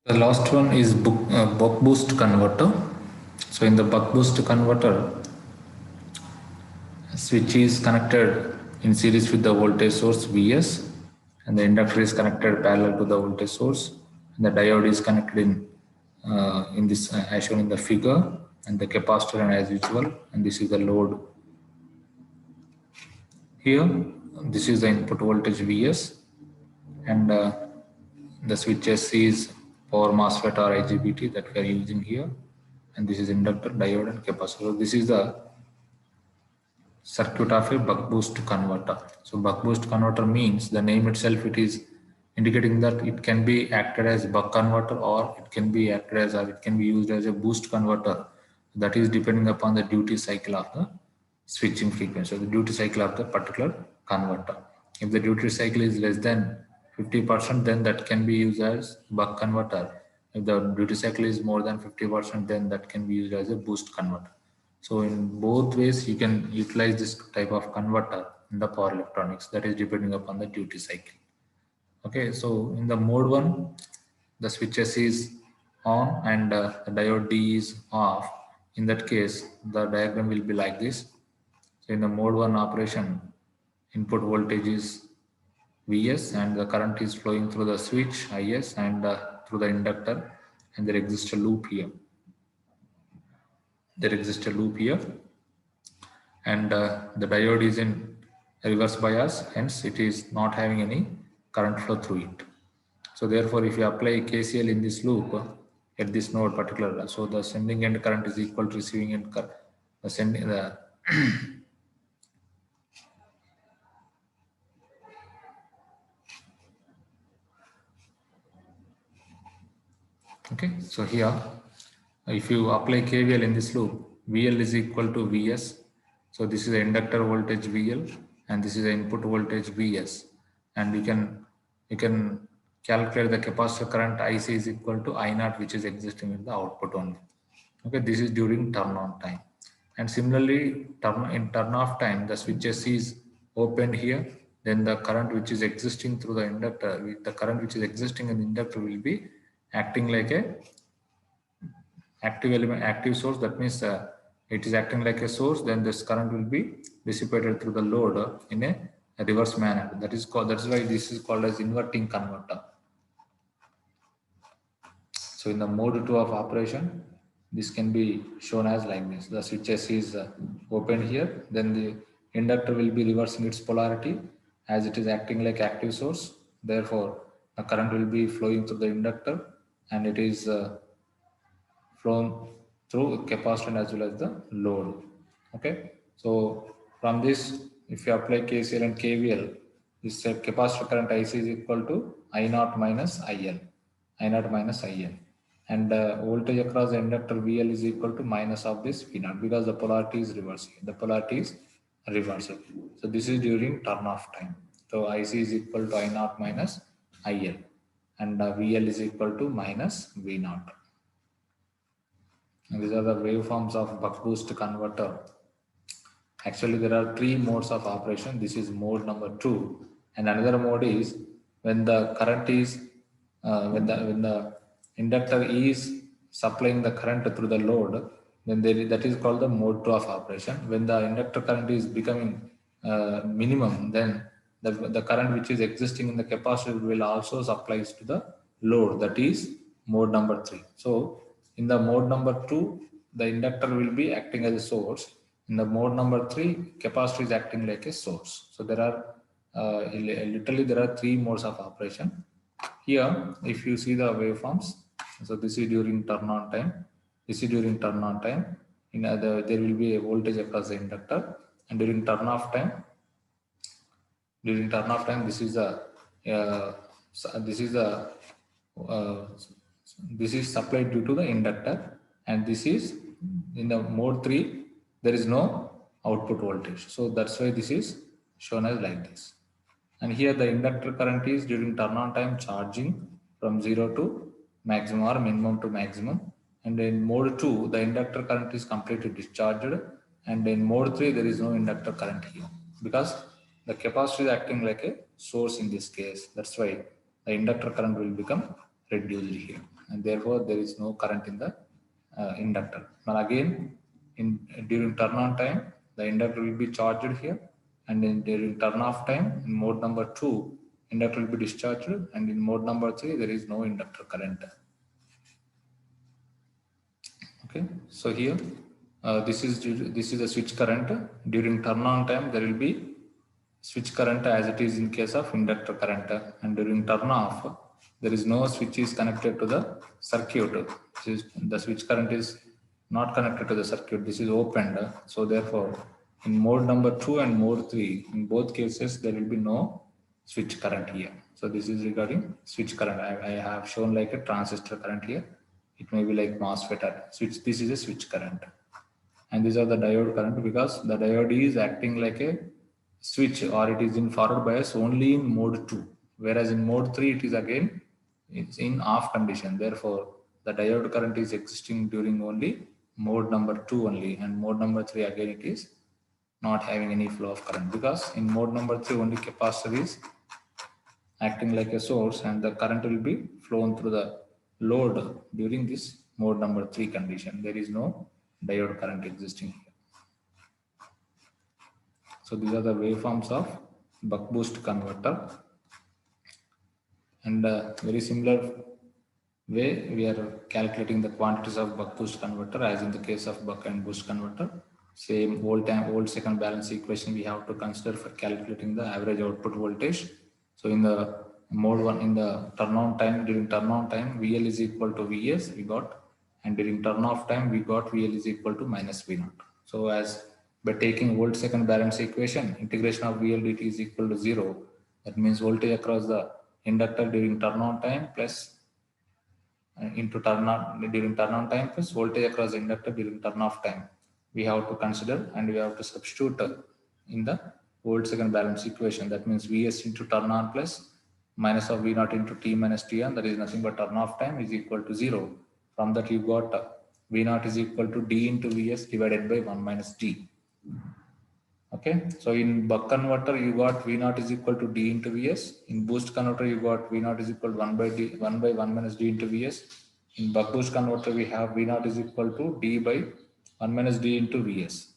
The last one is buck boost converter. So in the buck boost converter, switch is connected in series with the voltage source Vs, and the inductor is connected parallel to the voltage source, and the diode is connected in this as shown in the figure, and the capacitor and as usual, and this is the load here. This is the input voltage Vs, and the switches is power MOSFET or IGBT that we are using here, and this is inductor, diode, and capacitor. So this is the circuit of a buck boost converter. So buck boost converter means the name itself, it is indicating that it can be acted as buck converter, or it can be acted as, or it can be used as a boost converter. That is depending upon the duty cycle of the switching frequency, so the duty cycle of the particular converter. If the duty cycle is less than 50%, then that can be used as buck converter. If the duty cycle is more than 50%, then that can be used as a boost converter. So in both ways, you can utilize this type of converter in the power electronics, that is depending upon the duty cycle. Okay, so in the mode 1, the switches is on and the diode D is off. In that case, the diagram will be like this. So in the mode 1 operation, input voltage is Vs and the current is flowing through the switch Is and through the inductor, and there exists a loop here. And the diode is in reverse bias, hence it is not having any current flow through it. So therefore, if you apply KCL in this loop at this node particular, so the sending end current is equal to receiving end current. The sending the okay. So here, if you apply KVL in this loop, VL is equal to Vs. So this is the inductor voltage VL, and this is the input voltage Vs, and you can calculate the capacitor current IC is equal to I naught, which is existing in the output only. Okay, this is during turn on time, and similarly in turn off time, the switches is opened here. Then the current which is existing through the inductor, the current which is existing in the inductor will be acting like a active element, active source. That means it is acting like a source. Then this current will be dissipated through the load in a reverse manner. That is called. That's why this is called as inverting converter. So in the mode 2 of operation, this can be shown as like this. The switches is opened here. Then the inductor will be reversing its polarity as it is acting like active source. Therefore, the current will be flowing through the inductor, and it is flown through capacitor as well as the load. Okay, so from this, if you apply KCL and KVL, this capacitor current IC is equal to I naught minus IL, and voltage across the inductor VL is equal to minus of this V naught, because the polarity is reversed. So this is during turn off time. So IC is equal to I naught minus IL, and VL is equal to minus V naught. And these are the waveforms of buck boost converter. Actually, there are 3 modes of operation. This is mode number 2, and another mode is when the current is when the inductor is supplying the current through the load. Then that is called the mode 2 of operation. When the inductor current is becoming minimum, then the current which is existing in the capacitor will also supplies to the load. That is mode number 3. So in the mode number 2, the inductor will be acting as a source. In the mode number 3, capacitor is acting like a source. So there are literally there are 3 modes of operation. Here, if you see the waveforms, so this is during turn on time. In other, there will be a voltage across the inductor, and during turn off time, this is supplied due to the inductor, and this is in the mode 3. There is no output voltage, so that's why this is shown as like this. And here the inductor current is during turn on time charging from 0 to maximum or minimum to maximum. And in mode 2, the inductor current is completely discharged. And in mode 3, there is no inductor current here, because the capacitor is acting like a source in this case. That's why the inductor current will become reduced here. and therefore there is no current in the inductor. Now again, during turn on time, the inductor will be charged here, and then during turn off time, in mode number 2, inductor will be discharged, and in mode number 3, there is no inductor current. Okay, so here this is a switch current. During turn on time, there will be switch current as it is in case of inductor current, and during turn off, there is no switch is connected to the circuit. The switch current is not connected to the circuit. This is opened, so therefore in mode number 2 and mode 3, in both cases there will be no switch current here. So this is regarding switch current. I have shown like a transistor current here. It may be like MOSFET or switch. This is a switch current, and these are the diode current, because the diode is acting like a switch, or it is in forward bias only in mode 2, whereas in mode 3 it is again it's in off condition. Therefore the diode current is existing during only mode number 2 only, and mode number 3 again it is not having any flow of current, because in mode number 3 only capacitor is acting like a source, and the current will be flown through the load during this mode number 3 condition. There is no diode current existing here. So these are the waveforms of buck boost converter, and very similar way we are calculating the quantities of buck boost converter as in the case of buck and boost converter. Same volt second balance equation we have to consider for calculating the average output voltage. So in the mode 1, in the turn on time, during turn on time, VL is equal to Vs we got, and during turn off time we got VL is equal to minus V0. So as by taking volt second balance equation, integration of VL dt is equal to 0. That means voltage across the inductor during turn on time plus into during turn on time plus voltage across the inductor during turn off time. We have to consider, and we have to substitute in the volt second balance equation. That means Vs into turn on plus minus of V0 into T minus T on, that is nothing but turn off time, is equal to 0. From that you got V0 is equal to D into Vs divided by 1 minus D. Okay, so in buck converter you got V0 is equal to D into Vs. In boost converter you got V0 is equal to 1 by 1 minus D into Vs. In buck boost converter we have V0 is equal to D by 1 minus D into Vs.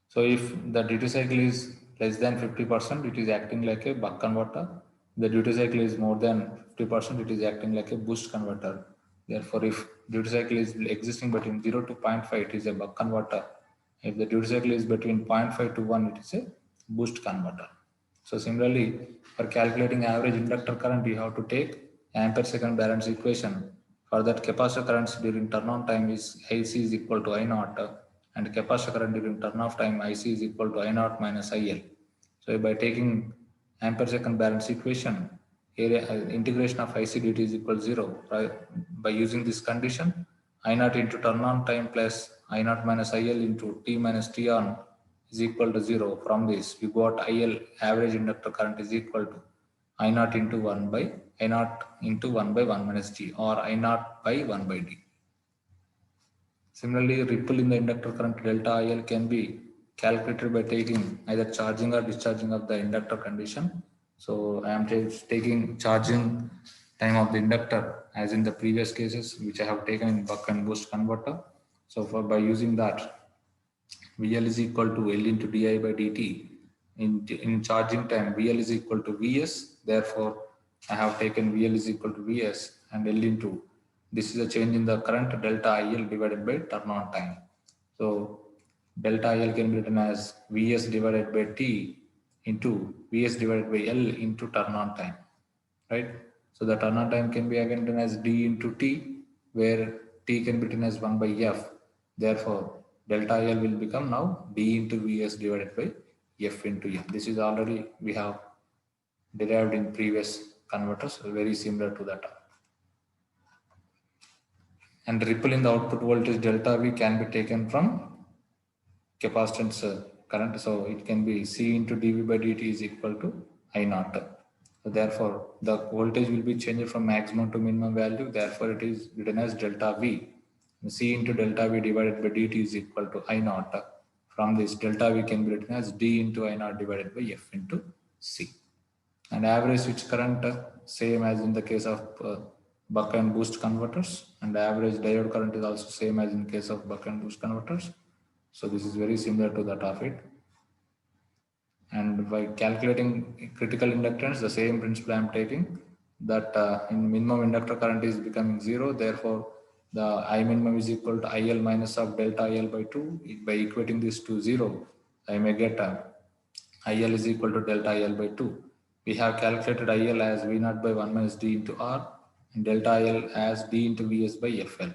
So if the duty cycle is less than 50%, it is acting like a buck converter. The duty cycle is more than 50%, it is acting like a boost converter. Therefore, if duty cycle is existing between 0 to 0.5, it is a buck converter. If the duty cycle is between 0.5 to 1, it is a boost converter. So similarly, for calculating average inductor current, you have to take ampere second balance equation. For that, capacitor currents during turn on time is IC is equal to I0, and capacitor current during turn off time IC is equal to I0 minus IL. So by taking ampere second balance equation, integration of IC dt is equal to 0. By using this condition, I0 into turn on time plus I0 minus IL into T minus T on is equal to 0. From this, we got IL average inductor current is equal to I0 into 1 by I0 into 1 by 1 minus G, or I0 by 1 by D. Similarly, ripple in the inductor current delta IL can be calculated by taking either charging or discharging of the inductor condition. So I am taking charging time of the inductor as in the previous cases which I have taken in buck and boost converter. So by using that, VL is equal to L into di by dt. In charging time, VL is equal to Vs. Therefore, I have taken VL is equal to Vs and L into, this is a change in the current delta IL divided by turn on time. So delta IL can be written as Vs divided by T into Vs divided by L into turn on time, right? So the turn on time can be again written as D into T, where T can be written as 1 by F. Therefore, delta IL will become now D into Vs divided by F into F. This is already we have derived in previous converters, very similar to that. And ripple in the output voltage delta V can be taken from capacitance current. So it can be C into dV by dt is equal to I0. So therefore, the voltage will be changed from maximum to minimum value. Therefore, it is written as delta V. C into delta V divided by dt is equal to I0. From this, delta V can be written as D into I0 divided by F into C. And average switch current, same as in the case of buck and boost converters, and the average diode current is also same as in case of buck and boost converters. So this is very similar to that of it. And by calculating critical inductance, the same principle I am taking, that in minimum inductor current is becoming 0. Therefore, the I minimum is equal to IL minus of delta IL by 2. By equating this to 0, I may get IL is equal to delta IL by 2. We have calculated IL as V0 by 1 minus D into R and delta IL as D into Vs by FL.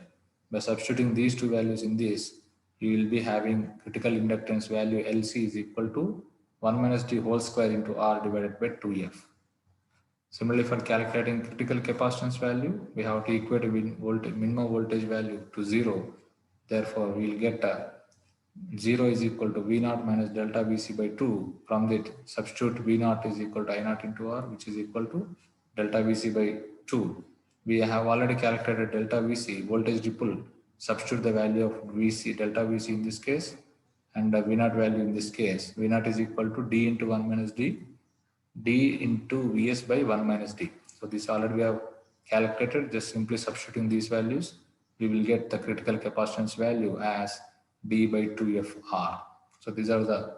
By substituting these two values in this, you will be having critical inductance value LC is equal to 1 minus D whole square into R divided by 2F. Similarly, for calculating critical capacitance value, we have to equate minimum voltage value to 0. Therefore, we will get 0 is equal to V0 minus delta Vc by 2. From that, substitute V0 is equal to I0 into R, which is equal to delta Vc by 2. We have already calculated delta Vc, voltage ripple. Substitute the value of Vc, delta Vc in this case, and the V0 value in this case. V0 is equal to D into 1 minus D into Vs by 1 minus D. So this already we have calculated. Just simply substituting these values, we will get the critical capacitance value as D by 2FR. So these are the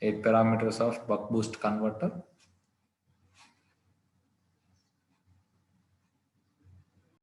8 parameters of buck boost converter.